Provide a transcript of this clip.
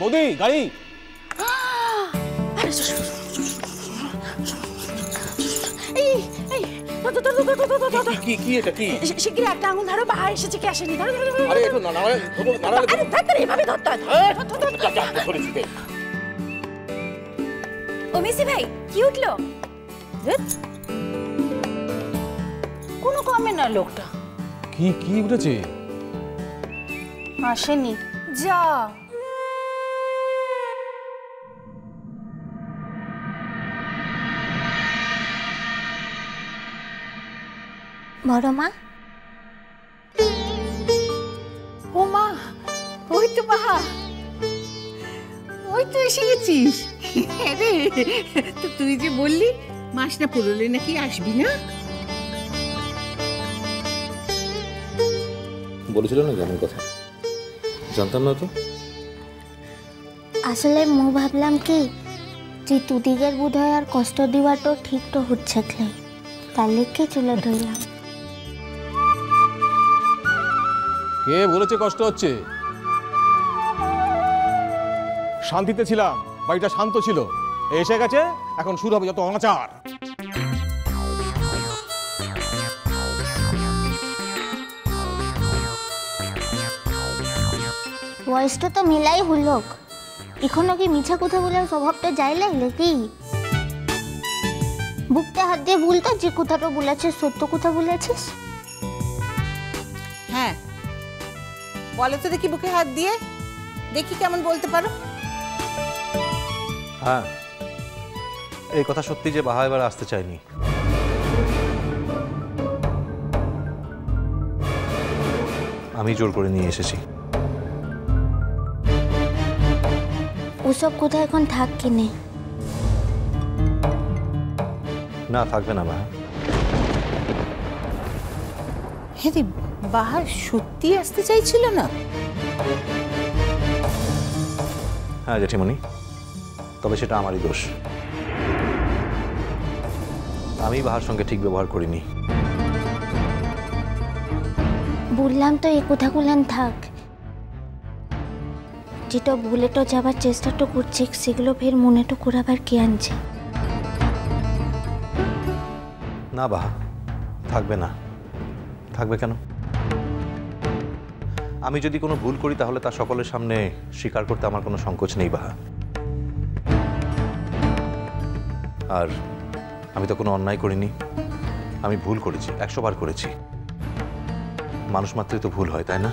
বৌদি গাড়ি। কি এটা কি? শিগগিরই একটা আঙুল ধরো, বাহা এসেছে কি আসেনি? ধরো ধরো ধরো। আরে একটু নাড়ালে আরে ধর এভাবে ধরতে হয়। ও মিসি ভাই কি উঠলো? কোনো কমে না লোকটা। কি কি উঠেছে? আসেনি। যা বড় মা, ও মা, ওই তো বাহা, ওই তো এসে গেছিস। রে তো তুই যে বললি মাস না পুরোলে নাকি আসবি না? বলেছিল না এমন কথা? জানতাম না তো। আসলে মু ভাবলাম কি যে তুদিগের বোধ হয় আর কষ্ট দেওয়াটা ঠিক তো হচ্ছে ক্লাই, তার লেগে চলে ধরলাম। কে বলেছে কষ্ট হচ্ছে? শান্তিতে ছিলাম, বাড়িটা শান্ত ছিল। এসে গেছে, এখন শুরু হবে যত অনাচার। বয়সটা তো মিলাই হলোক, এখনো কি মিছা কথা বলার স্বভাবটা যাই লাগলে কি? বুকটা হাত দিয়ে বলতো যে কথাটা বলেছিস সত্য কথা বলেছিস। হ্যাঁ বলো তো দেখি, বুকে হাত দিয়ে দেখি কেমন বলতে পারো। হ্যাঁ, এই কথা সত্যি যে বাহা এবার আসতে চায়নি। আমি জোর করে নিয়ে এসেছি। ওসব কথা এখন থাক কিনে। না, থাকবে না বাহা। হ্যাঁ রে, বাহার সত্যি আসতে চাইছিল না? হ্যাঁ জেঠিমণি, তবে সেটা আমারই দোষ। আমি বাহার সঙ্গে ঠিক ব্যবহার করিনি। বললাম তো এই কথাগুলো থাক, যেটা ভুলে তো যাবার চেষ্টাটা করছে সেগুলো ফের মনে তো করাবার কে আনছে? না বাহা, থাকবে না। থাকবে কেন? আমি যদি কোনো ভুল করি তাহলে তা সকলের সামনে স্বীকার করতে আমার কোনো সংকোচ নেই বাহা। আর আমি তো কোনো অন্যায় করিনি, আমি ভুল করেছি, 100 বার করেছি। মানুষ মাত্রই তো ভুল হয়, তাই না?